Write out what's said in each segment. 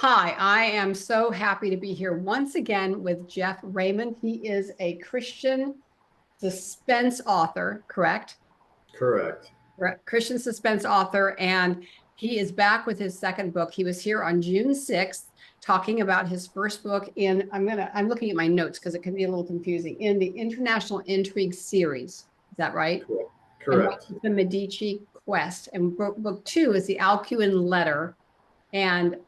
Hi, I am so happy to be here once again with Jeff Raymond. He is a Christian suspense author, correct? Correct. Correct. Christian suspense author, and he is back with his second book. He was here on June 6th talking about his first book in, I'm looking at my notes because it can be a little confusing, in the International Intrigue series. Is that right? Correct. And one Correct. is the Medici Quest. And book two is the Alcuin Letter. And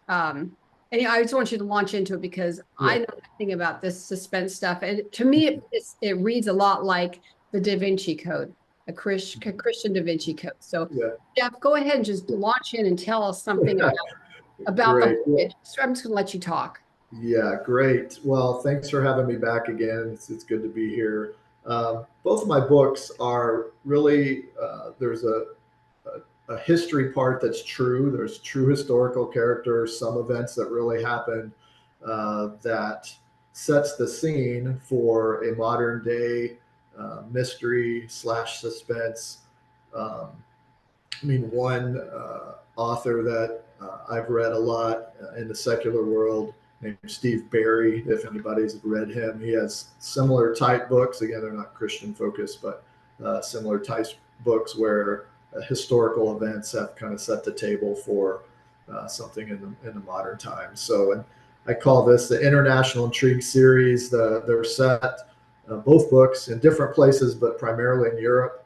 um, and I just want you to launch into it because I Yeah. know nothing about this suspense stuff. And to me, it reads a lot like the Da Vinci Code, a Christian Da Vinci Code. So, Yeah. Jeff, go ahead and just launch in and tell us something about the Great. book. Well, I'm just going to let you talk. yeah, great. Well, thanks for having me back again. It's good to be here. Both of my books are really, there's a history part that's true. There's true historical characters, some events that really happened that sets the scene for a modern day mystery slash suspense. Um, one author that I've read a lot in the secular world named Steve Barry. If anybody's read him, he has similar type books. Again, they're not Christian focused, but similar type books where historical events have kind of set the table for something in the modern times. So, and I call this the International Intrigue series. They're set both books in different places, but primarily in Europe.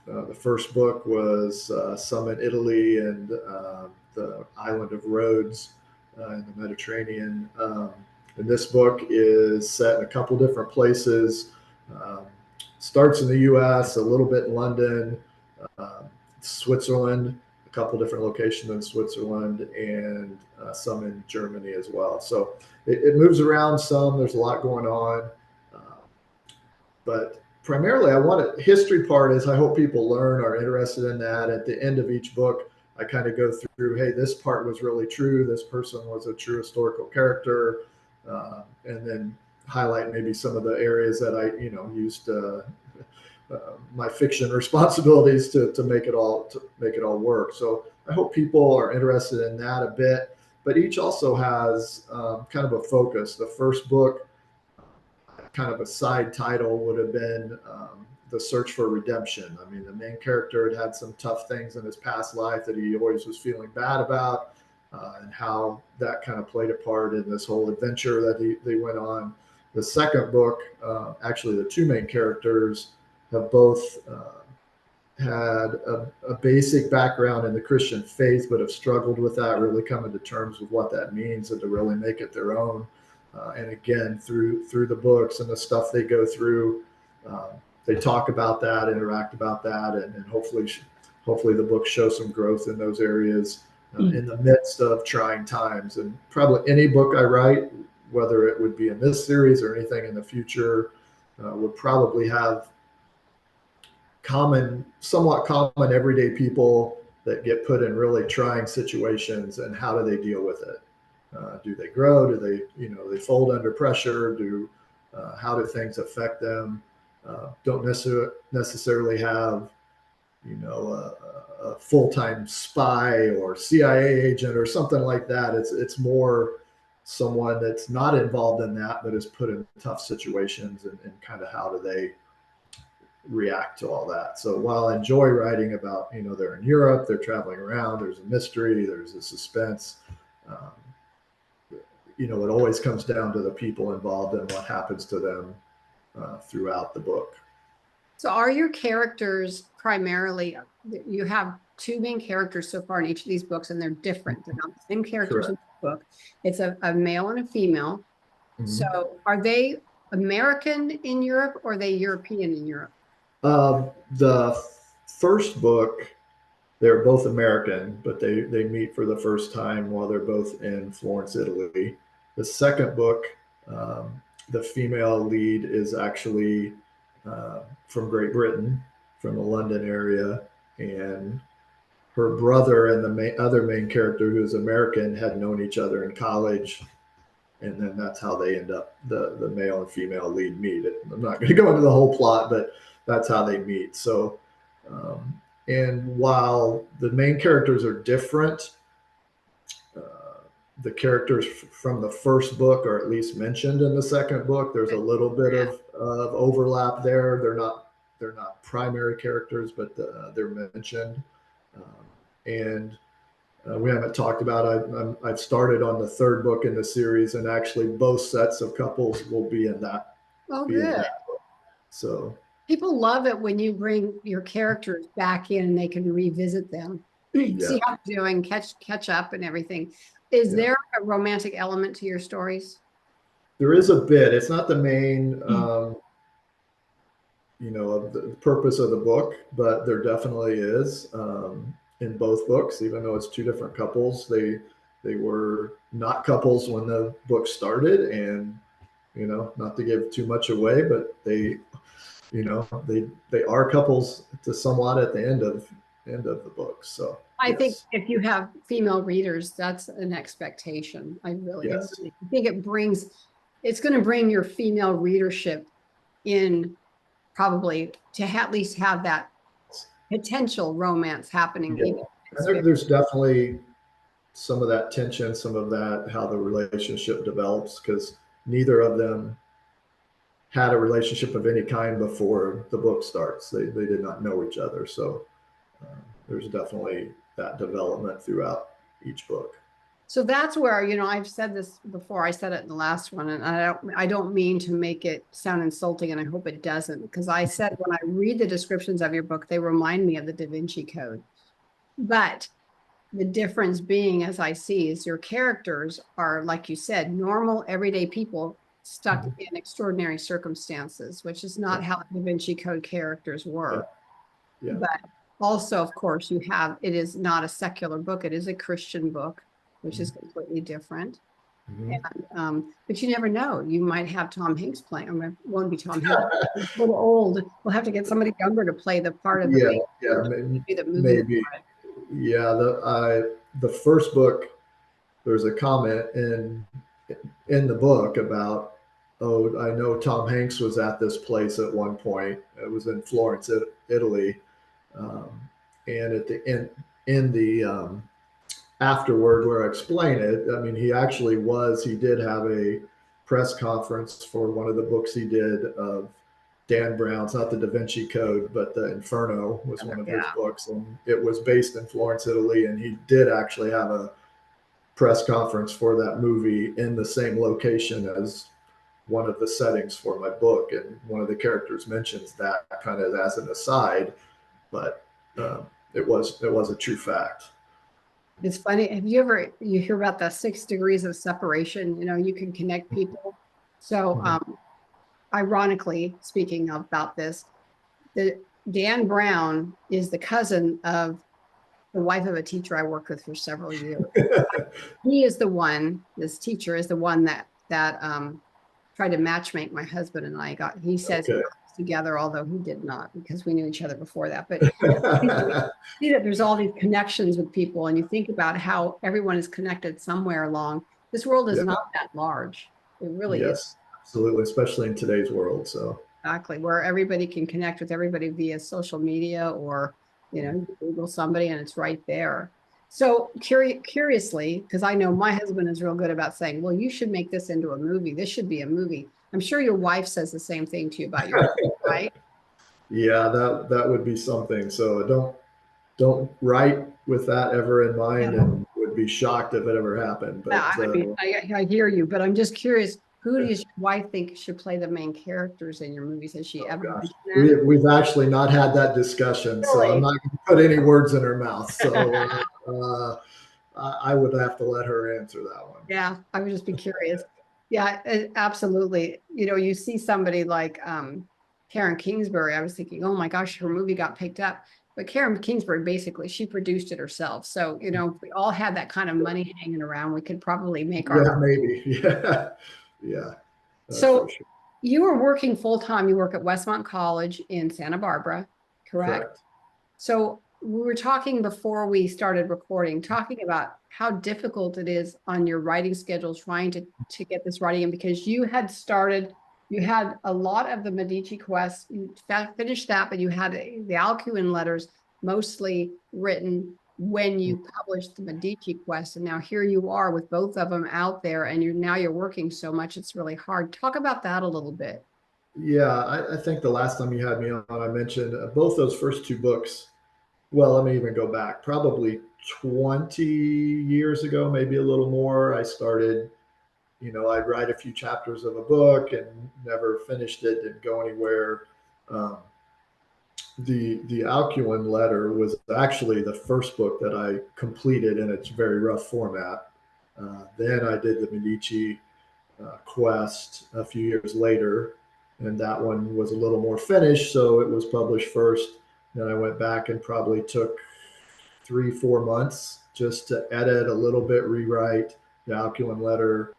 The first book was some in Italy and the island of Rhodes in the Mediterranean. And this book is set in a couple different places. Um, Starts in the U.S., a little bit in London, uh, Switzerland, a couple different locations in Switzerland, and some in Germany as well. So it moves around some. There's a lot going on. But primarily, I want to history part is I hope people learn, are interested in that. At the end of each book, I kind of go through, hey, this part was really true. This person was a true historical character, and then highlight maybe some of the areas that I used my fiction responsibilities to make it all work. So I hope people are interested in that a bit. But each also has kind of a focus. The first book, kind of a side title, would have been The Search for Redemption. I mean, the main character had some tough things in his past life that he always was feeling bad about, and how that kind of played a part in this whole adventure that they went on. The second book, actually, the two main characters have both had a basic background in the Christian faith, but have struggled with that, really coming to terms with what that means and to really make it their own. And again, through the books and the stuff they go through, um, they talk about that, interact about that, and hopefully the books show some growth in those areas in the midst of trying times. And probably any book I write, whether it would be in this series or anything in the future, would probably have somewhat common everyday people that get put in really trying situations, and how do they deal with it? Do they grow? Do they fold under pressure? How do things affect them? Don't necessarily have, a full-time spy or CIA agent or something like that. It's more someone that's not involved in that, but is put in tough situations, and kind of how do they react to all that. So while I enjoy writing about, they're in Europe, they're traveling around, there's a mystery, there's a suspense. Um, it always comes down to the people involved and what happens to them throughout the book. So, are your characters primarily, you have two main characters so far in each of these books, and they're different. They're not the same characters in Correct. the book. It's a male and a female. Mm-hmm. So, are they American in Europe or are they European in Europe? The first book, they're both American, but they meet for the first time while they're both in Florence, Italy. The second book, um, the female lead is actually from Great Britain, from the London area, and her brother and the other main character, who's American, had known each other in college, and then that's how they end up, the male and female lead meet. I'm not going to go into the whole plot, but that's how they meet. So, and while the main characters are different, the characters from the first book are at least mentioned in the second book. There's a little bit of overlap there. They're not primary characters, but they're mentioned. And we haven't talked about. I've started on the third book in the series, and actually both sets of couples will be in that. Oh, good. So people love it when you bring your characters back in and they can revisit them, see how they're doing, catch up and everything. Is there a romantic element to your stories? There is a bit. It's not the main, of the purpose of the book, but there definitely is in both books. Even though it's two different couples, they were not couples when the book started, and not to give too much away, but they are couples to somewhat at the end of the book. So I think if you have female readers, that's an expectation. I really think it's going to bring your female readership in, probably, to at least have that potential romance happening. There's definitely some of that tension, some of that, how the relationship develops, because neither of them had a relationship of any kind before the book starts. They did not know each other. So there's definitely that development throughout each book. So that's where, I've said this before. I said it in the last one, and I don't mean to make it sound insulting, and I hope it doesn't, because I said when I read the descriptions of your book, they remind me of the Da Vinci Code. But the difference being, as I see, is your characters are, like you said, normal, everyday people stuck in extraordinary circumstances, which is not how Da Vinci Code characters were. But also, of course, it is not a secular book. It is a Christian book, which is completely different. And, but you never know. You might have Tom Hanks playing. I mean, it won't be Tom Hanks. He's a little old. We'll have to get somebody younger to play the part of the maybe. Yeah, the first book, there's a comment in the book about, I know Tom Hanks was at this place at one point. It was in Florence, Italy, and at the end, in the afterward, where I explain it, I mean, he did have a press conference for one of the books he did of Dan Brown's, not the Da Vinci Code, but the Inferno was one of his books, and it was based in Florence, Italy, and he did actually have a press conference for that movie in the same location as one of the settings for my book, and one of the characters mentions that kind of as an aside, but it was a true fact. It's funny. Have you hear about the 6 degrees of separation? You can connect people. So, ironically, speaking about this, Dan Brown is the cousin of the wife of a teacher I worked with for several years. He is the one, this teacher is the one that tried to matchmake my husband and I. He says he got us together, although he did not, because we knew each other before that. But see that there's all these connections with people, and you think about how everyone is connected somewhere along. This world is not that large. It really is. Absolutely, especially in today's world. So exactly, where everybody can connect with everybody via social media, or Google somebody and it's right there. So curiously, because I know my husband is real good about saying, well, you should make this into a movie. This should be a movie. I'm sure your wife says the same thing to you about your book, right? Yeah, that would be something. So don't write with that ever in mind, and would be shocked if it ever happened. But I hear you, but I'm just curious. Who does your wife think should play the main characters in your movies? Has she ever mentioned that? We've actually not had that discussion, so I'm not going to put any words in her mouth. So I would have to let her answer that one. Yeah, I would just be curious. Yeah, absolutely. You see somebody like Karen Kingsbury. I was thinking, oh my gosh, her movie got picked up. But Karen Kingsbury, basically, she produced it herself. So, if we all had that kind of money hanging around, we could probably make our maybe. Yeah. So you were working full-time. You work at Westmont College in Santa Barbara, correct? So we were talking before we started recording, talking about how difficult it is on your writing schedule, trying to get this writing in, because you had a lot of the Medici Quest, you finished that, but you had the Alcuin Letters mostly written when you published the Medici Quest, and now here you are with both of them out there, and you're working so much, it's really hard. Talk about that a little bit. Yeah, I think the last time you had me on, I mentioned both those first two books. Well, let me even go back. Probably 20 years ago, maybe a little more, I started, I'd write a few chapters of a book and never finished it, didn't go anywhere. Um, the Alcuin Letter was actually the first book that I completed in its very rough format. Then I did the Medici Quest a few years later, and that one was a little more finished, so it was published first. Then I went back and probably took 3-4 months just to edit a little bit, rewrite the Alcuin Letter,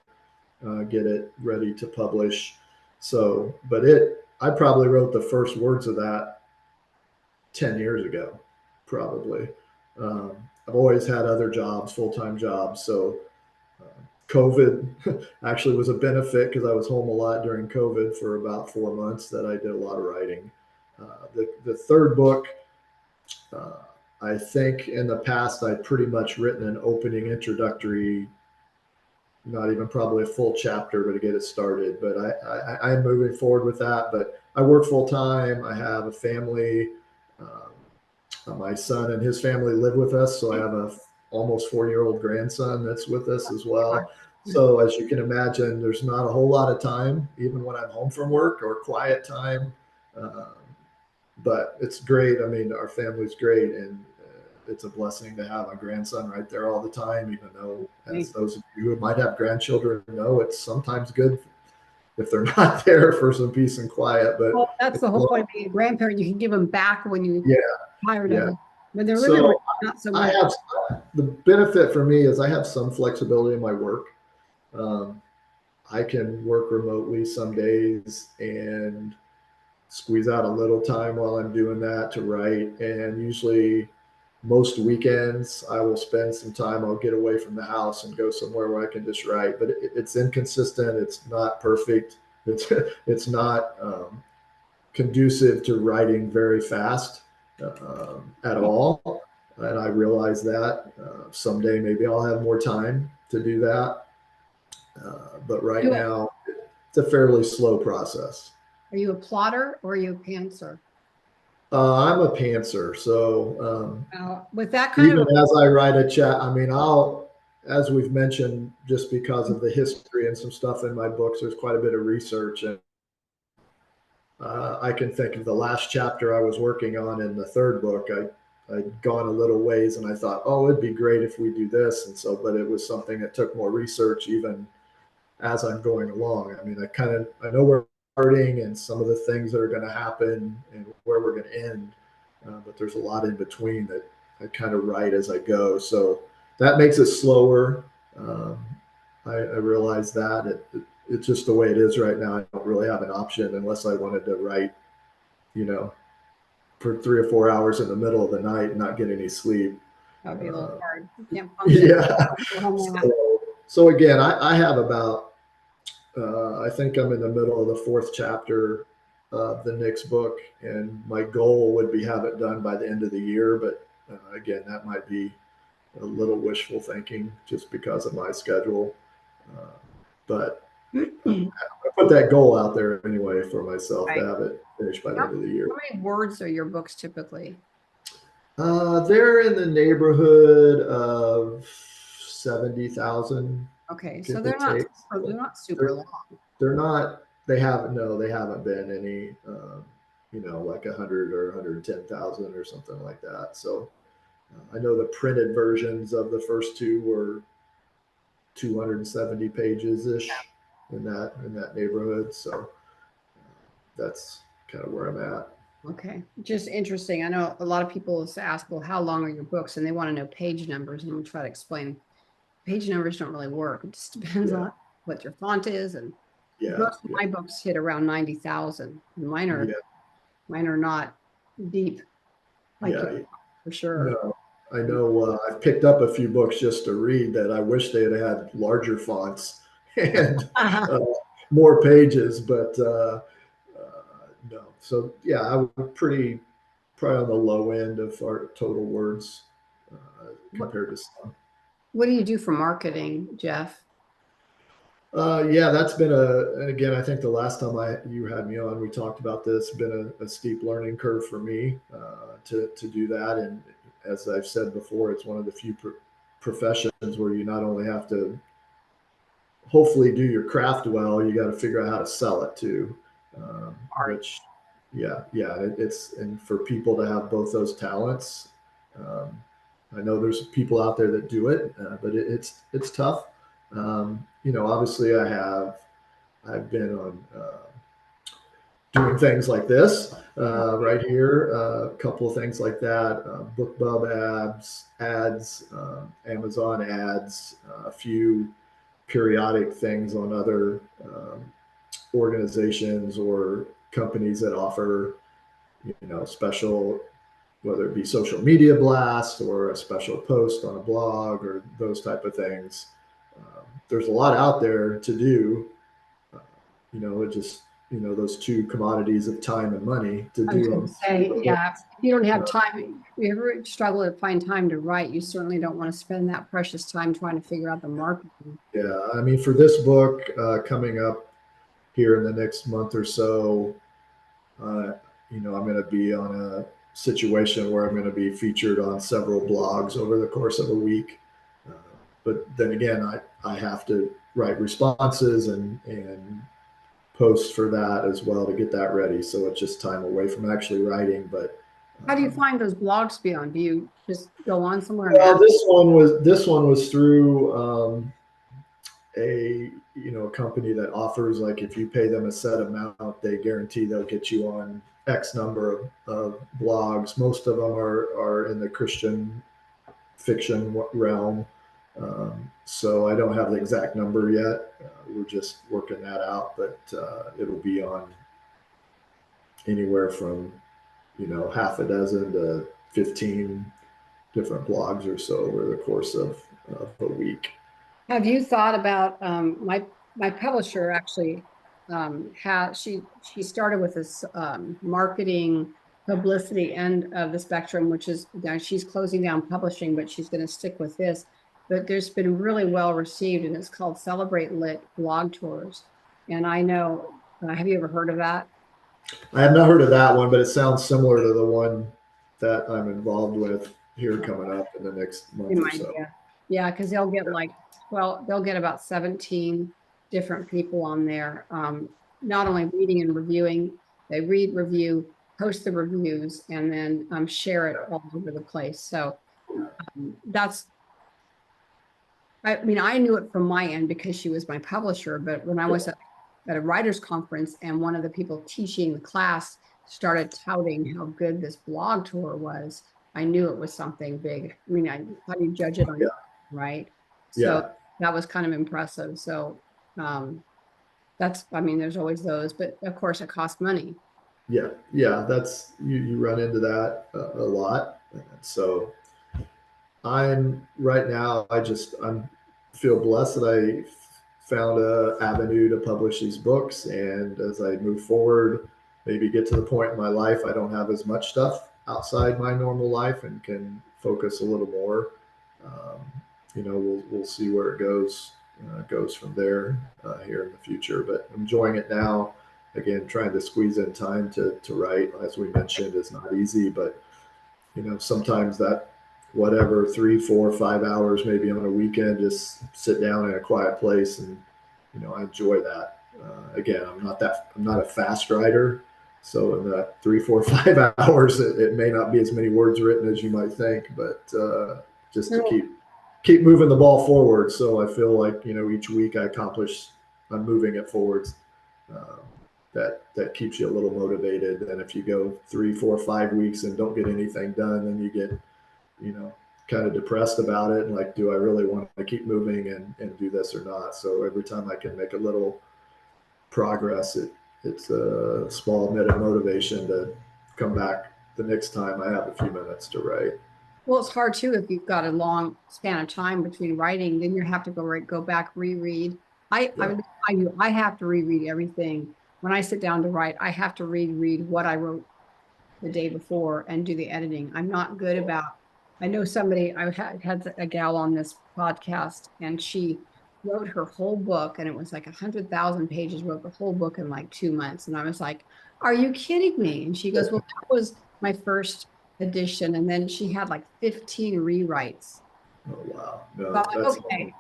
get it ready to publish. So, but I probably wrote the first words of that 10 years ago, probably. I've always had other jobs, full-time jobs. So COVID actually was a benefit because I was home a lot during COVID for about 4 months that I did a lot of writing. The third book, uh, I think in the past, I'd pretty much written an opening introductory, not even probably a full chapter, but to get it started. But I'm moving forward with that. But I work full time. I have a family. My son and his family live with us, so I have a almost 4-year-old grandson that's with us as well. So as you can imagine, there's not a whole lot of time, even when I'm home from work, or quiet time. Um, but it's great. I mean, our family's great, and it's a blessing to have a grandson right there all the time. Even though, as those of you who might have grandchildren know, it's sometimes good if they're not there for some peace and quiet. But Well, that's the whole point of being a grandparent. You can give them back when you're yeah, tired yeah. of it. When they're living with you, not so I much. have the benefit for me is I have some flexibility in my work. Um, I can work remotely some days and squeeze out a little time while I'm doing that to write. And usually, most weekends, I will spend some time. I'll get away from the house and go somewhere where I can just write. But it's inconsistent. It's not perfect. It's not conducive to writing very fast at all. And I realize that someday maybe I'll have more time to do that. But right now, it's a fairly slow process. Are you a plotter or are you a pantser? I'm a pantser. So with that kind even of as I write a chat, I mean, as we've mentioned, just because of the history and some stuff in my books, there's quite a bit of research. And I can think of the last chapter I was working on in the third book. I'd gone a little ways and I thought, oh, it'd be great if we do this. And so, but it was something that took more research even as I'm going along. I mean, I know where we're starting and some of the things that are going to happen and where we're going to end. But there's a lot in between that I kind of write as I go. So that makes it slower. I realize that it's just the way it is right now. I don't really have an option unless I wanted to write, you know, for 3 or 4 hours in the middle of the night and not get any sleep. That'd be a little hard. You can't function. Yeah. So again, I have about, I think I'm in the middle of the fourth chapter of the next book, and my goal would be have it done by the end of the year. But again, that might be a little wishful thinking just because of my schedule. But I put that goal out there anyway for myself to have it finished by the end of the year. How many words are your books typically? They're in the neighborhood of 70,000. Okay, so they're not super long. They're not. They haven't. No, they haven't been any. Like 100 or 110,000 or something like that. So I know the printed versions of the first two were 270 pages ish in that neighborhood. So that's kind of where I'm at. Okay, just interesting. I know a lot of people ask, well, how long are your books? And they want to know page numbers. And I'm try to explain page numbers don't really work. It just depends on what your font is. And most of my books hit around 90,000. Mine are not deep. For sure. No, I know I've picked up a few books just to read that I wish they had larger fonts and more pages, but no. So yeah, I would probably on the low end of our total words compared to some. What do you do for marketing, Jeff? Yeah, that's been again, I think the last time you had me on, we talked about this, been a steep learning curve for me to do that. And as I've said before, it's one of the few professions where you not only have to hopefully do your craft well, you got to figure out how to sell it too. Art. Which, yeah, it's, and for people to have both those talents, um, I know there's people out there that do it, but it's tough. Obviously, I've been on doing things like this right here, a couple of things like that, BookBub ads, Amazon ads, a few periodic things on other organizations or companies that offer, special, whether it be social media blast or a special post on a blog or those type of things. There's a lot out there to do. It just, those two commodities of time and money to I was do going to them. say, yeah, if you don't have time, if you ever struggle to find time to write, you certainly don't want to spend that precious time trying to figure out the marketing. Yeah, I mean, for this book coming up here in the next month or so, uh, I'm going to be on a situation where I'm going to be featured on several blogs over the course of a week. Uh, but then again, I have to write responses and post for that as well to get that ready. So it's just time away from actually writing. But How do you find those blogs to be on? Do you just go on somewhere and well, ask? this one was through a company that offers, like, if you pay them a set amount, they guarantee they'll get you on X number of blogs. Most of them are in the Christian fiction realm. So I don't have the exact number yet. We're just working that out, but it'll be on anywhere from half a dozen to 15 different blogs or so over the course of a week. Have you thought about my publisher actually she started with this marketing publicity end of the spectrum, which is now she's closing down publishing, but she's going to stick with this. But there's been really well received, and it's called Celebrate Lit Blog Tours. And I know, have you ever heard of that? I have not heard of that one, but it sounds similar to the one that I'm involved with here coming up in the next month Same or so. idea. Yeah, because they'll get they'll get about 17 different people on there. Not only reading and reviewing, they read, review, post the reviews, and then share it all over the place. So I mean, I knew it from my end because she was my publisher, but when I was at a writer's conference and one of the people teaching the class started touting how good this blog tour was, I knew it was something big. I mean, how do you judge it on, right? So Yeah. that was kind of impressive. So I mean, there's always those, but of course it costs money. Yeah, that's you run into that a lot. So I'm right now, I'm feel blessed that I found a avenue to publish these books, and as I move forward, maybe get to the point in my life I don't have as much stuff outside my normal life and can focus a little more. um, we'll see where it goes from there here in the future, but I'm enjoying it now. Again, trying to squeeze in time to write, as we mentioned, is not easy, but sometimes that, whatever, 3 4 5 hours maybe on a weekend, just sit down in a quiet place, and I enjoy that. Again, I'm not a fast writer, so in that 3 4 5 hours, it may not be as many words written as you might think, but just to keep moving the ball forward. So I feel like each week I'm moving it forwards. Um, that keeps you a little motivated. And if you go 3 4 5 weeks and don't get anything done, then you get kind of depressed about it, and like, do I really want to keep moving and do this or not? So every time I can make a little progress, it's a small bit of motivation to come back the next time I have a few minutes to write. Well, it's hard too if you've got a long span of time between writing, then you have to go back, reread. Yeah. I have to reread everything. When I sit down to write, I have to read what I wrote the day before and do the editing. I'm not good about I know somebody, I had a gal on this podcast and she wrote her whole book and it was like 100,000 pages, wrote the whole book in like 2 months. And I was like, are you kidding me? And she goes, well, that was my first edition. And then she had like 15 rewrites. Oh, wow. So No, I'm like, that's okay.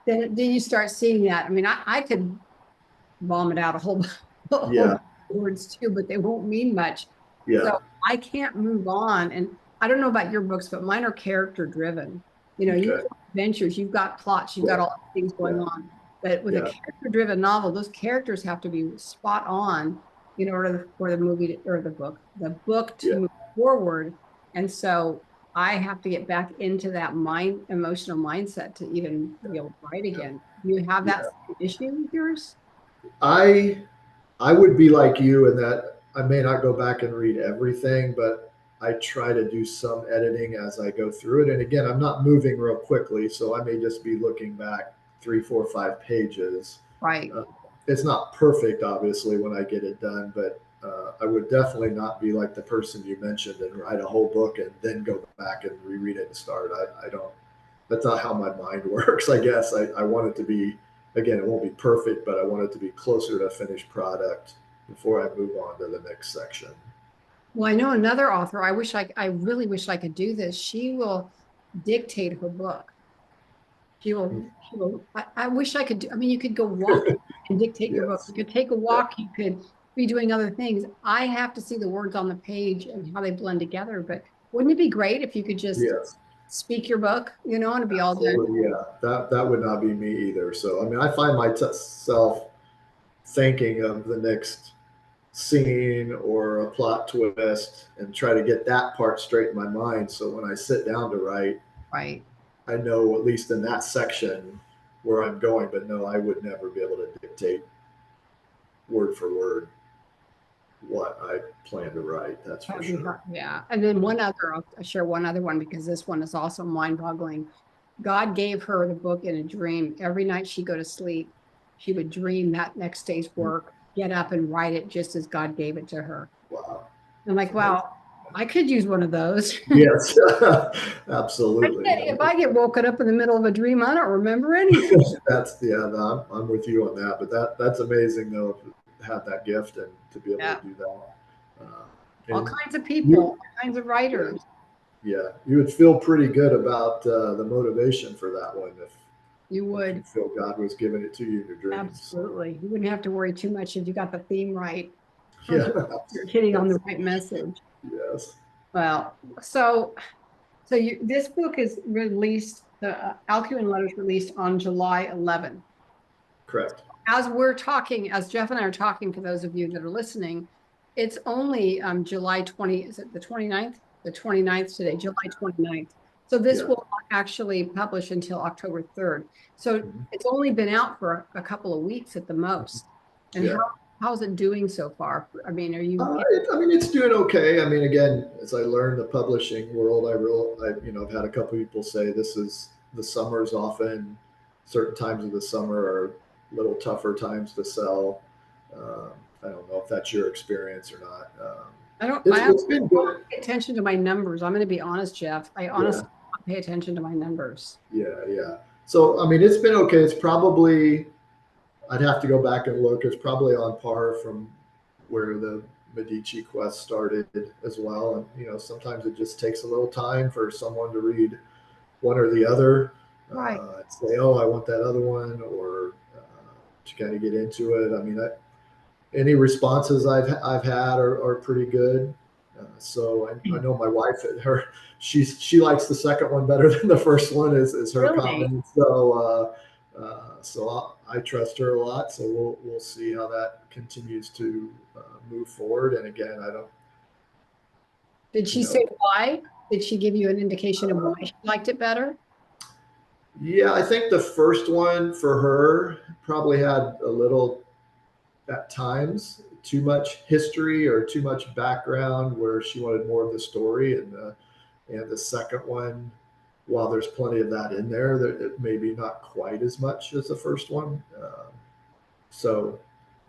Then you start seeing that. I mean, I could vomit out a whole, a yeah, whole words too, but they won't mean much. So yeah. I can't move on. And I don't know about your books, but mine are character driven. You know, you've Okay. got adventures, you've got plots, you've got Yeah, all these things going yeah, on. But with a yeah, character driven novel, those characters have to be spot on in order for the movie or the book to yeah. move forward. And so I have to get back into that emotional mindset to even be able to write again. Do you have that Yeah. same issue with yours? I I would be like you in that I may not go back and read everything, but I try to do some editing as I go through it. And again, I'm not moving real quickly, so I may just be looking back 3, 4, 5 pages. Right. Uh, it's not perfect, obviously, when I get it done, but I would definitely not be like the person you mentioned and write a whole book and then go back and reread it and start. I don't. That's not how my mind works. I guess I want it to be, again, it won't be perfect, but I want it to be closer to a finished product before I move on to the next section. Well, I know another author. I really wish I could do this. She will dictate her book. I wish I could do, I mean, you could go walk and dictate your book. Yes. You could take a Yeah. walk. You could be doing other things. I have to see the words on the page and how they blend together. But wouldn't it be great if you could just Yes. speak your book, you know, and it'd be all done? Absolutely. Yeah. That would not be me either. So I mean, I find myself thinking of the next scene or a plot twist and try to get that part straight in my mind. So when I sit down to write, Right. I know at least in that section where I'm going, but no, I would never be able to dictate word for word what I plan to write. That's That for would be sure. hard. Yeah. And then I'll share one other one because this one is also mind-boggling. God gave her the book in a dream. Every night she'd go to sleep, she would dream that next day's work, get up and write it just as God gave it to her. Wow. I'm That's like, amazing. wow, I could use one of those. Yes, absolutely. If I get woken up in the middle of a dream, I don't remember anything. That's yeah. No, I'm with you on that. But that's amazing though to have that gift and to be able Yeah. to do that. All And kinds of people, you, all kinds of yeah, writers. yeah, you would feel pretty good about the motivation for that one You if you would. feel God was giving it to you in your dreams. Absolutely. You wouldn't have to worry too much if you got the theme right. Yeah, You're hitting on the that's right message. yes, Well, this book is released, the Alcuin Letters released on July 11th. correct. As Jeff and I are talking, for those of you that are listening, it's only July 20, is it the 29th? The 29th today, July 29th. So this Yeah, will actually publish until October 3rd. So mhm, it's only been out for a couple of weeks at the most. And yeah. how's it doing so far? I mean, are you I mean, it's doing okay. I mean, again, as I learned the publishing world, I've had a couple people say this is the summers often certain times of the summer are a little tougher times to sell. Um, I don't know if that's your experience or not. I It's been don't good. pay attention to my numbers. I'm going to be honest, Jeff. I Yeah, honestly don't pay attention to my numbers. yeah, yeah. So, I mean, it's been okay. It's probably I'd have to go back and look. It's probably on par from where the Medici quest started as well. And sometimes it just takes a little time for someone to read one or the other, Right. and say, "Oh, I want that other one," or to kind of get into it. I mean, any responses I've had are pretty good. So I know my wife, she likes the second one better than the first one is her Really? comment. So I trust her a lot. So we'll see how that continues to move forward. And again, I don't, Did you she know, say why? Did she give you an indication of why she liked it better? yeah, I think the first one for her probably had a little at times too much history or too much background where she wanted more of the story, and the second one, while there's plenty of that in there, that it maybe not quite as much as the first one. So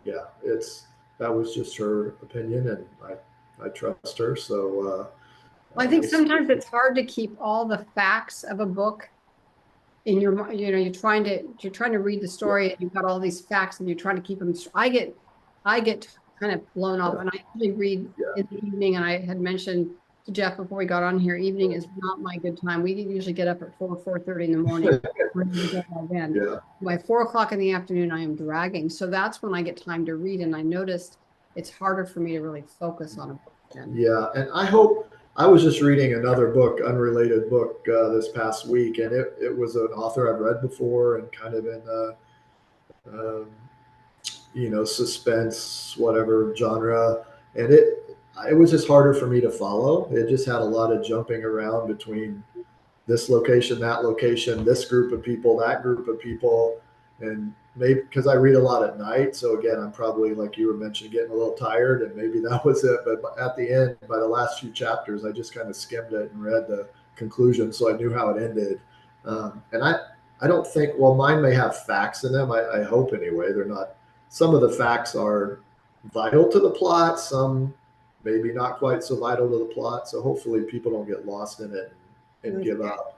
yeah, that was just her opinion, and I trust her. So I think sometimes it's hard to keep all the facts of a book in your, you're trying to read the story and you've got all these facts and you're trying to keep them. I get kind of blown off, and I usually read in the evening. And I had mentioned to Jeff before we got on here, evening is not my good time. We usually get up at 4:30 in the morning. Yeah. By 4 o'clock in the afternoon, I am dragging. So that's when I get time to read. And I noticed it's harder for me to really focus on a book then. Yeah, and I was just reading another book, unrelated book, this past week, and it was an author I've read before and kind of in um, suspense, whatever genre, and it was just harder for me to follow. It just had a lot of jumping around between this location, that location, this group of people, that group of people, and maybe because I read a lot at night. So again, I'm probably, like you were mentioning, getting a little tired, and maybe that was it. But at the end, by the last few chapters, I just kind of skimmed it and read the conclusion, so I knew how it ended. And I don't think, well, mine may have facts in them. I hope anyway. They're not. Some of the facts are vital to the plot. Some maybe not quite so vital to the plot. So hopefully people don't get lost in it and give up.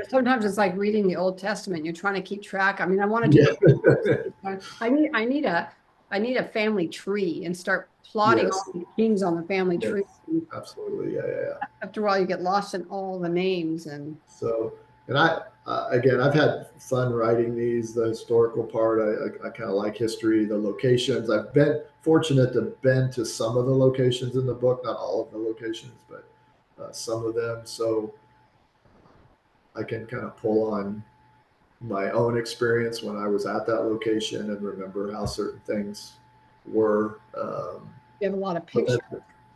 Sometimes it's like reading the Old Testament. You're trying to keep track. I mean, I want to do. I need a family tree and start plotting all the kings on the family tree. Absolutely, yeah. After a while, you get lost in all the names and. So, and again, I've had fun writing these. The historical part, I kind of like history, the locations. I've been fortunate to been to some of the locations in the book, not all of the locations, but some of them. So I can kind of pull on my own experience when I was at that location and remember how certain things were. You have a lot of pictures.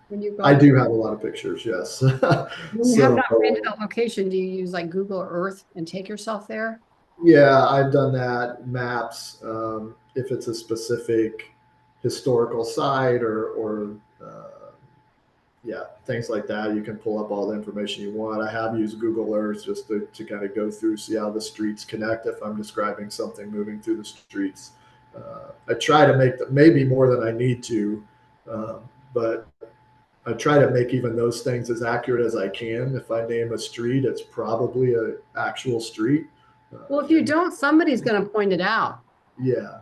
When you go I do have a lot of pictures, yes. When you have not been to that location, do you use like Google Earth and take yourself there? Yeah, I've done that. Maps, if it's a specific historical site or yeah, things like that, you can pull up all the information you want. I have used Google Earth just to kind of go through, see how the streets connect if I'm describing something moving through the streets. I try to make maybe more than I need to, but I try to make even those things as accurate as I can. If I name a street, it's probably an actual street. Well, if you don't, somebody's going to point it out. Yeah.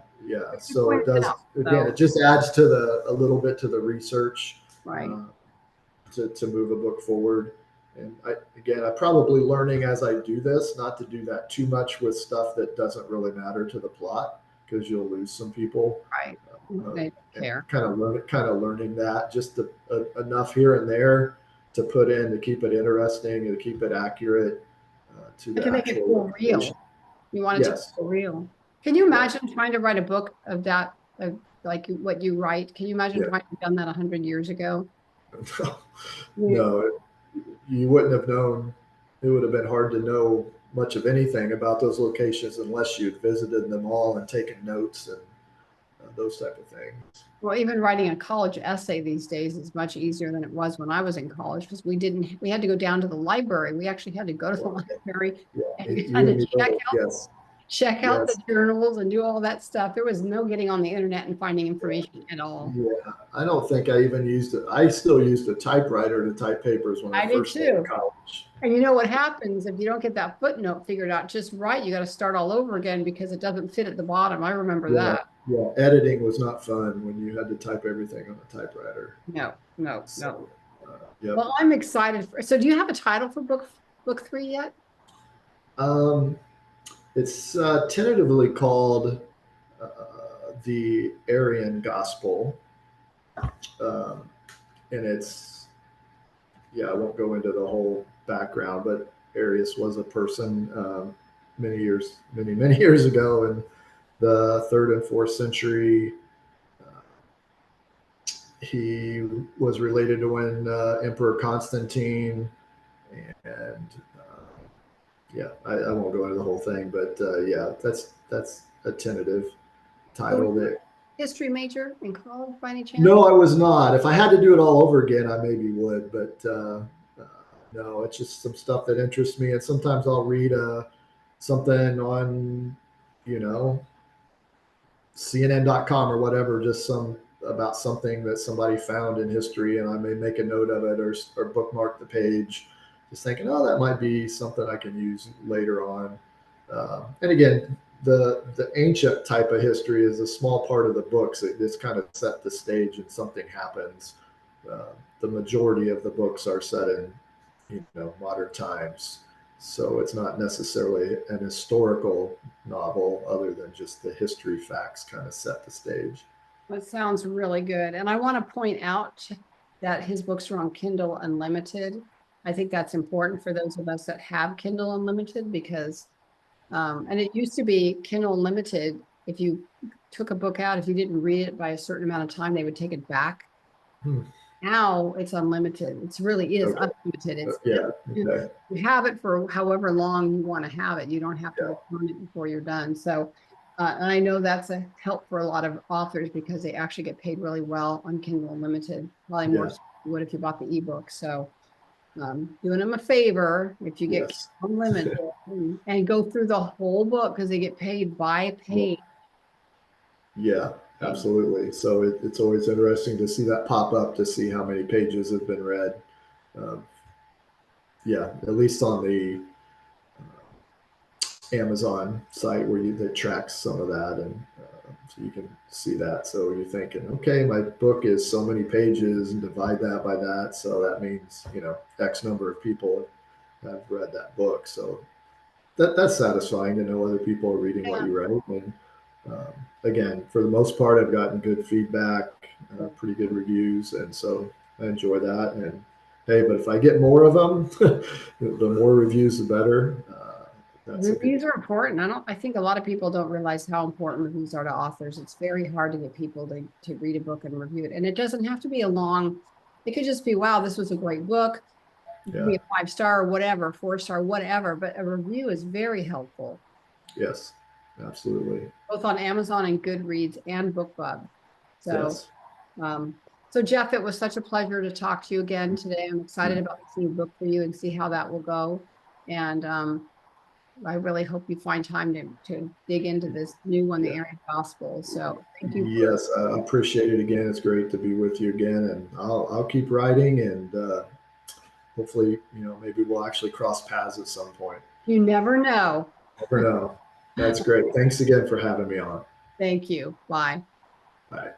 So it does, again, it just adds to a little bit to the research, right? To move a book forward. And I'm probably learning as I do this, not to do that too much with stuff that doesn't really matter to the plot, because you'll lose some people. Right. They care. Kind of learning that just enough here and there to put in to keep it interesting and to keep it accurate to the make it feel real. You want it to feel real. Can you imagine trying to write a book of that, like what you write? Can you imagine trying to have done that 100 years ago? No, you wouldn't have known. It would have been hard to know much of anything about those locations unless you'd visited them all and taken notes and those type of things. Well, even writing a college essay these days is much easier than it was when I was in college, because we had to go down to the library. We actually had to go to the library and you had to check out the journals and do all that stuff. There was no getting on the internet and finding information at all. Yeah, I don't think I even used it. I still used a typewriter to type papers when I first went to college. And you know what happens if you don't get that footnote figured out just right? You got to start all over again because it doesn't fit at the bottom. I remember that. Yeah, editing was not fun when you had to type everything on a typewriter. No. Well, I'm excited. So do you have a title for book 3 yet? It's tentatively called The Aryan Gospel. And it's, I won't go into the whole background, but Arius was a person many years ago in the 3rd and 4th century. He was related to when Emperor Constantine, and I won't go into the whole thing, but that's a tentative title. There. History major in college by any chance? No, I was not. If I had to do it all over again, I maybe would, but no, it's just some stuff that interests me, and sometimes I'll read something on, CNN.com or whatever, just some about something that somebody found in history, and I may make a note of it or bookmark the page, just thinking, oh, that might be something I can use later on. And again, the ancient type of history is a small part of the books. It's kind of set the stage and something happens. The majority of the books are set in, modern times. So it's not necessarily an historical novel, other than just the history facts kind of set the stage. That sounds really good. And I want to point out that his books are on Kindle Unlimited. I think that's important for those of us that have Kindle Unlimited because, and it used to be Kindle Unlimited. If you took a book out, if you didn't read it by a certain amount of time, they would take it back. Hmm. Now it's unlimited. It really is Okay. unlimited. It's Yeah. you, Okay. you have it for however long you want to have it. You don't have to Yeah. return it before you're done. So, and I know that's a help for a lot of authors because they actually get paid really well on Kindle Unlimited, probably more Yeah. so than you would if you bought the ebook. So, doing them a favor if you get Yes. Unlimited and go through the whole book because they get paid by page. Yeah, absolutely. So it's always interesting to see that pop up, to see how many pages have been read. Um, yeah, at least on the Amazon site where that tracks some of that, and so you can see that. So you're thinking, okay, my book is so many pages, and divide that by that, so that means X number of people have read that book. So that's satisfying to know other people are reading what Yeah. you write. And again, for the most part, I've gotten good feedback, pretty good reviews, and so I enjoy that. And hey, but if I get more of them, the more reviews, the better. That's a good. Reviews are important. I think a lot of people don't realize how important reviews are to authors. It's very hard to get people to read a book and review it. And it doesn't have to be a long, it could just be, wow, this was a great book. It could Yeah. be a 5-star or whatever, 4-star, whatever. But a review is very helpful, Yes. Absolutely. both on Amazon and Goodreads and BookBub. So, Yes. um, so Jeff, it was such a pleasure to talk to you again today. I'm excited about this new book for you and see how that will go. And I really hope you find time to dig into this new one, the Yeah. Aaron Gospel. So thank you for Yes. I appreciate it again. It's great to be with you again, and I'll keep writing, and hopefully, maybe we'll actually cross paths at some point. you never know. Never know. That's great. Thanks again for having me on. Thank you. Bye. Bye.